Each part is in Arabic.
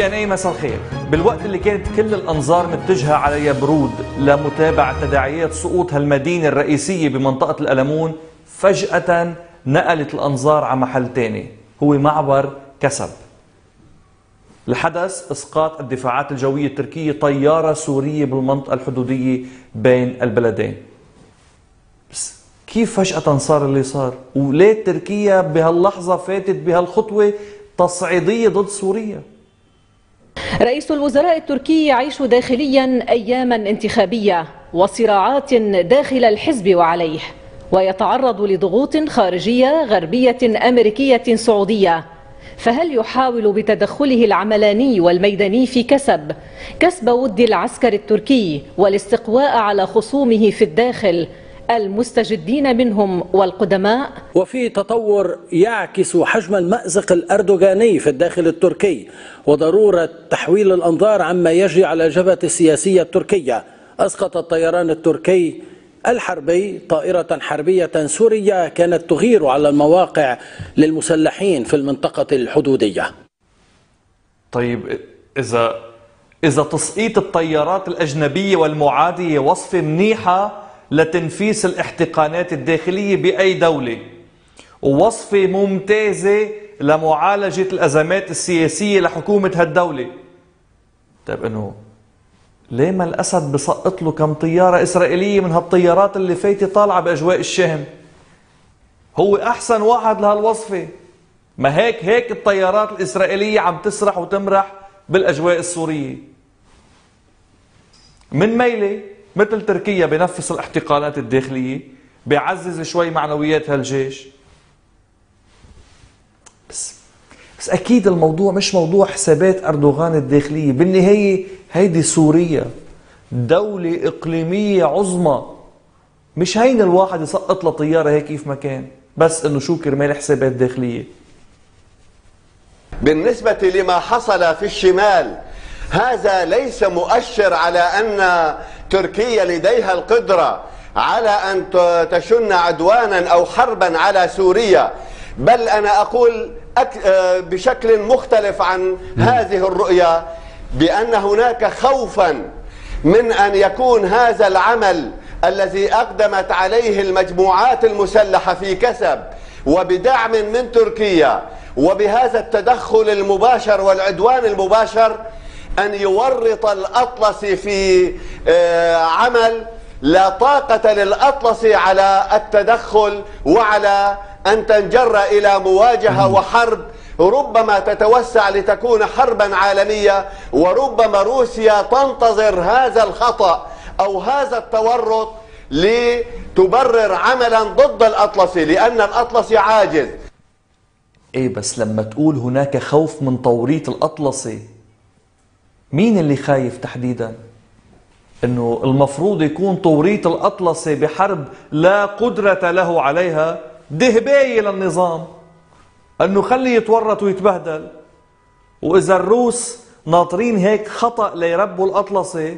CNN مساء الخير. بالوقت اللي كانت كل الأنظار متجهة على يبرود لمتابعة تداعيات سقوط هالمدينة الرئيسية بمنطقة الألمون، فجأة نقلت الأنظار على محل تاني هو معبر كسب. الحدث إسقاط الدفاعات الجوية التركية طيارة سورية بالمنطقة الحدودية بين البلدين. بس كيف فجأة صار اللي صار؟ وليه تركيا بهاللحظة فاتت بهالخطوة تصعيدية ضد سوريا؟ رئيس الوزراء التركي يعيش داخليا أياما انتخابية وصراعات داخل الحزب وعليه، ويتعرض لضغوط خارجية غربية أمريكية سعودية. فهل يحاول بتدخله العملاني والميداني في كسب ود العسكر التركي والاستقواء على خصومه في الداخل المستجدين منهم والقدماء؟ وفي تطور يعكس حجم المأزق الأردوغاني في الداخل التركي وضرورة تحويل الأنظار عما يجري على الجبهة السياسية التركية. أسقط الطيران التركي الحربي طائرة حربية سورية كانت تغير على المواقع للمسلحين في المنطقة الحدودية. طيب إذا تسقيط الطيارات الأجنبية والمعادية وصفة منيحة لتنفيس الاحتقانات الداخلية بأي دولة، ووصفة ممتازة لمعالجة الأزمات السياسية لحكومة هالدولة، طيب إنه ليه ما الأسد بسقط له كم طيارة إسرائيلية من هالطيارات اللي فايتة طالعة بأجواء الشام؟ هو أحسن واحد لهالوصفة. ما هيك الطيارات الإسرائيلية عم تسرح وتمرح بالأجواء السورية. من ميلة مثل تركيا بنفس الاحتقانات الداخلية، بيعزز شوي معنويات هالجيش. بس أكيد الموضوع مش موضوع حسابات أردوغان الداخلية. بالنهاية هيدي سوريا دولة إقليمية عظمى، مش هين الواحد يسقط له طيارة هيك كيف ما كان، بس إنه شو كرمال حسابات داخلية. بالنسبة لما حصل في الشمال، هذا ليس مؤشر على أن تركيا لديها القدرة على أن تشن عدوانا أو حربا على سوريا، بل أنا أقول بشكل مختلف عن هذه الرؤية بأن هناك خوفا من أن يكون هذا العمل الذي أقدمت عليه المجموعات المسلحة في كسب وبدعم من تركيا وبهذا التدخل المباشر والعدوان المباشر أن يورط الأطلسي في عمل لا طاقة للأطلسي على التدخل وعلى أن تنجر إلى مواجهة وحرب ربما تتوسع لتكون حربا عالمية، وربما روسيا تنتظر هذا الخطأ أو هذا التورط لتبرر عملا ضد الأطلسي لأن الأطلسي عاجز. إيه بس لما تقول هناك خوف من توريط الأطلسي، مين اللي خايف تحديدا؟ إنه المفروض يكون توريط الأطلسي بحرب لا قدرة له عليها دهباية للنظام، انه خليه يتورط ويتبهدل. واذا الروس ناطرين هيك خطأ ليربوا الاطلسي،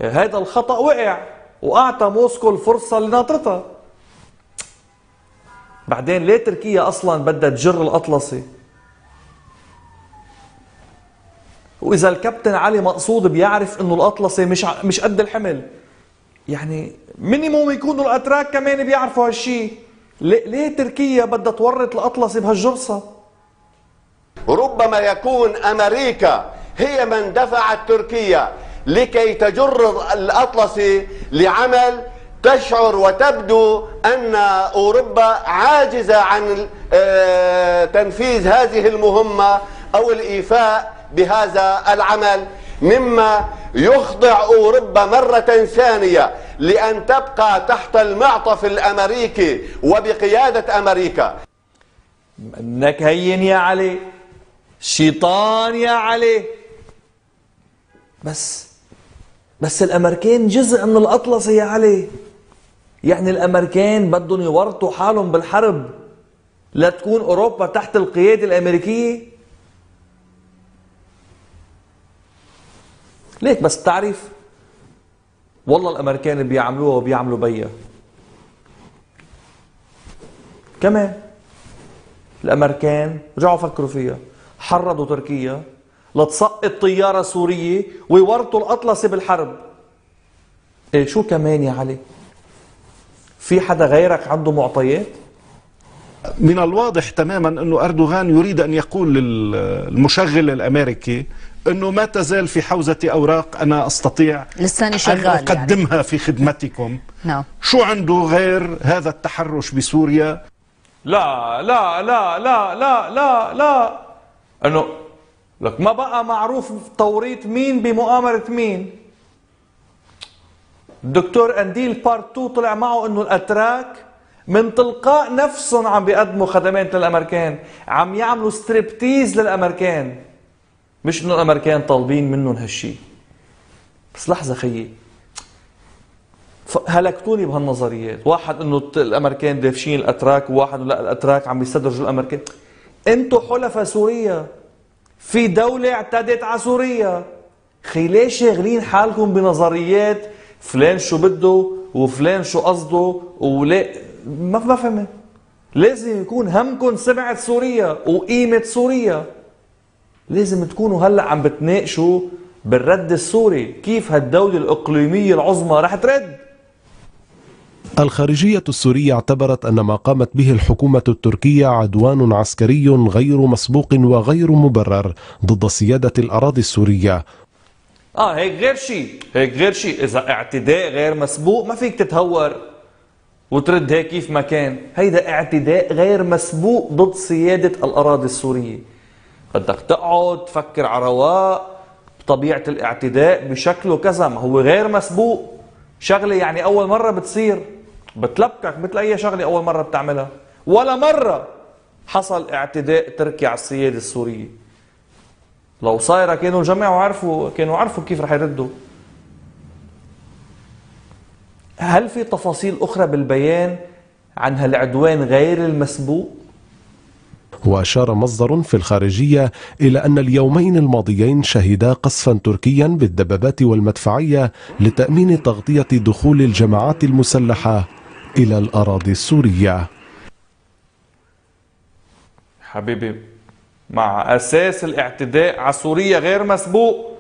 هذا الخطأ وقع واعطى موسكو الفرصة اللي ناطرتها. بعدين ليه تركيا اصلا بدها تجر الاطلسي؟ واذا الكابتن علي مقصود بيعرف انه الاطلسي مش قد الحمل، يعني مينيموم يكونوا الاتراك كمان بيعرفوا هالشيء. ليه تركيا بدها تورط الأطلسي بهالجرصة؟ ربما يكون أمريكا هي من دفعت تركيا لكي تجر الأطلسي لعمل تشعر وتبدو أن أوروبا عاجزة عن تنفيذ هذه المهمة أو الإيفاء بهذا العمل، مما يخضع أوروبا مرة ثانية لأن تبقى تحت المعطف الأمريكي وبقيادة أمريكا. انك هين يا علي، شيطان يا علي. بس الأمريكان جزء من الأطلسي يا علي. يعني الأمريكان بدهم يورطوا حالهم بالحرب لا تكون أوروبا تحت القيادة الأمريكية. ليك بس تعرف، والله الأمريكان بيعملوها وبيعملوا بيها كمان. الأمريكان رجعوا فكروا فيها، حرضوا تركيا لتسقط طيارة سورية ويورطوا الأطلسي بالحرب. إيه شو كمان يا علي؟ في حدا غيرك عنده معطيات؟ من الواضح تماما أنه أردوغان يريد أن يقول للمشغل الأمريكي أنه ما تزال في حوزة أوراق أنا أستطيع لساني شغال أن أقدمها يعني في خدمتكم. نعم. شو عنده غير هذا التحرش بسوريا؟ لا لا لا لا لا لا لا، أنه لك ما بقى معروف توريط مين بمؤامرة مين. الدكتور أنديل بارت 2 طلع معه أنه الأتراك من تلقاء نفسهم عم بيقدموا خدمات للأمريكان، عم يعملوا ستريبتيز للأمريكان، مش انه الامريكان طالبين منهم هالشي. بس لحظه خيي، هلكتوني بهالنظريات، واحد انه الامريكان دافشين الاتراك، وواحد لا الاتراك عم يستدرجوا الامريكان. انتوا حلفاء سوريا، في دوله اعتدت على سوريا، خي ليش شاغلين حالكم بنظريات فلان شو بده وفلان شو قصده ولا ما فهمت. لازم يكون همكم سمعة سوريا وقيمة سوريا. لازم تكونوا هلا عم بتناقشوا بالرد السوري، كيف هالدولة الإقليمية العظمى رح ترد. الخارجية السورية اعتبرت أن ما قامت به الحكومة التركية عدوان عسكري غير مسبوق وغير مبرر ضد سيادة الأراضي السورية. هيك غير شيء، هيك غير شيء. إذا اعتداء غير مسبوق ما فيك تتهور وترد هيك كيف ما كان. هيدا اعتداء غير مسبوق ضد سيادة الأراضي السورية. بدك تقعد تفكر على رواق بطبيعة الاعتداء بشكله كذا، ما هو غير مسبوق. شغلة يعني أول مرة بتصير بتلبكك مثل أي شغلة أول مرة بتعملها. ولا مرة حصل اعتداء تركي على السيادة السورية. لو صايرة كانوا الجماعة كانوا عرفوا كيف رح يردوا. هل في تفاصيل أخرى بالبيان عن هالعدوان غير المسبوق؟ وأشار مصدر في الخارجية إلى أن اليومين الماضيين شهدا قصفا تركيا بالدبابات والمدفعية لتأمين تغطية دخول الجماعات المسلحة إلى الأراضي السورية. حبيبي، مع أساس الاعتداء على سوريا غير مسبوق.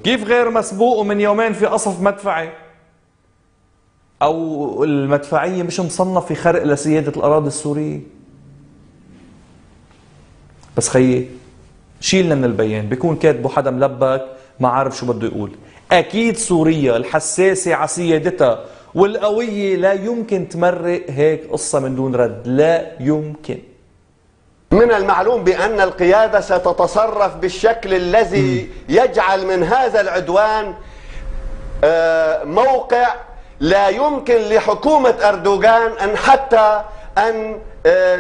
كيف غير مسبوق ومن يومين في قصف مدفعي؟ أو المدفعية مش مصنفة خرق لسيادة الأراضي السورية؟ بس خيي شيلنا من البيان، بيكون كاتبه حدا ملبك ما عارف شو بده يقول. أكيد سوريا الحساسة على سيادتها والقوية لا يمكن تمرق هيك قصة من دون رد، لا يمكن. من المعلوم بأن القيادة ستتصرف بالشكل الذي يجعل من هذا العدوان موقع لا يمكن لحكومة أردوغان أن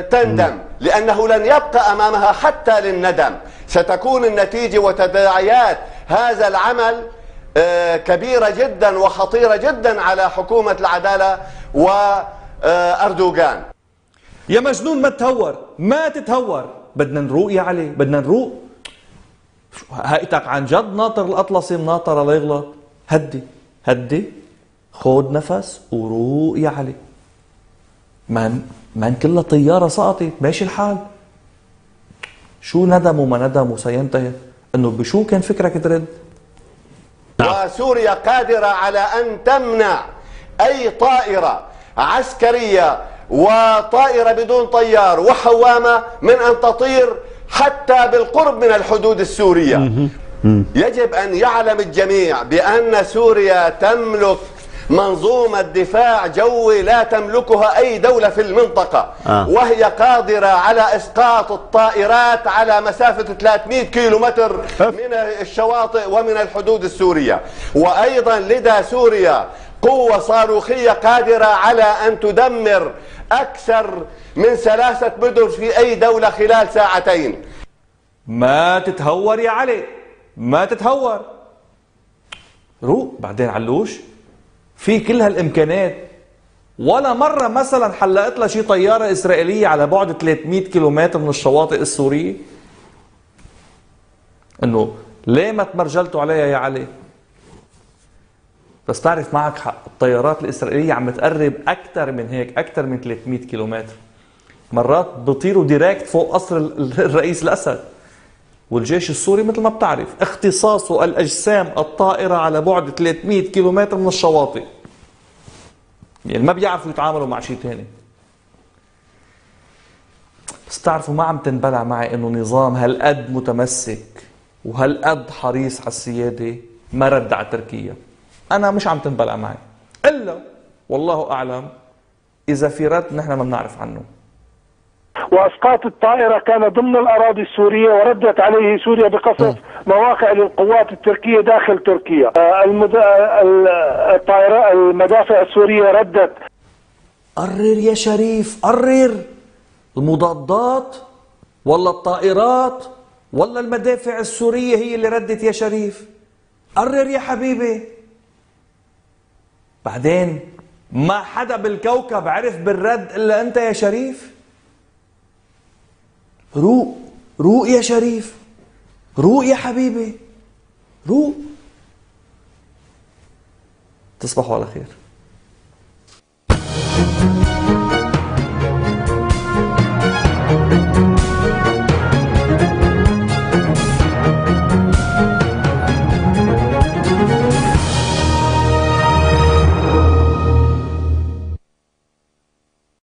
تندم، لأنه لن يبقى أمامها حتى للندم. ستكون النتيجة وتداعيات هذا العمل كبيرة جدا وخطيرة جدا على حكومة العدالة وأردوغان. يا مجنون ما تتهور، بدنا نروق يا علي، بدنا نروق. هيئتك عن جد ناطر الأطلسي مناطرة ليغلط. هدي خود نفس وروق يا علي. من كلها طيارة سقطت، ماشي الحال. شو ندم وما ندم وسينتهي. انه بشو كان فكرك ترد؟ وسوريا قادرة على أن تمنع أي طائرة عسكرية وطائرة بدون طيار وحوامة من أن تطير حتى بالقرب من الحدود السورية. يجب أن يعلم الجميع بأن سوريا تملك منظومة دفاع جوي لا تملكها أي دولة في المنطقة، وهي قادرة على إسقاط الطائرات على مسافة 300 كيلومتر من الشواطئ ومن الحدود السورية. وأيضا لدى سوريا قوة صاروخية قادرة على أن تدمر أكثر من 3 مدن في أي دولة خلال ساعتين. ما تتهور يا علي، ما تتهور. روق بعدين علوش. في كل هالامكانات، ولا مره مثلا حلقت لها شي طياره اسرائيليه على بعد 300 كيلومتر من الشواطئ السوريه؟ انه ليه ما تمرجلتوا عليها يا علي؟ بس تعرف معك حق، الطيارات الاسرائيليه عم تقرب اكثر من هيك، اكثر من 300 كيلومتر. مرات بطيروا ديريكت فوق قصر الرئيس الاسد. والجيش السوري مثل ما بتعرف اختصاصه الأجسام الطائرة على بعد 300 كيلومتر من الشواطئ، يعني ما بيعرفوا يتعاملوا مع شيء ثاني. بس تعرفوا ما عم تنبلع معي انه نظام هالقد متمسك وهالقد حريص على السيادة ما رد على تركيا. انا مش عم تنبلع معي الا والله اعلم اذا في رد نحن ما بنعرف عنه. واسقاط الطائرة كان ضمن الاراضي السورية، وردت عليه سوريا بقصف مواقع للقوات التركية داخل تركيا. الطائرة المدافع السورية ردت. قرر يا شريف قرر، المضادات ولا الطائرات ولا المدافع السورية هي اللي ردت يا شريف؟ قرر يا حبيبي. بعدين ما حدا بالكوكب عرف بالرد إلا أنت يا شريف. روق روق يا شريف، روق يا حبيبي، روق. تصبحوا على خير.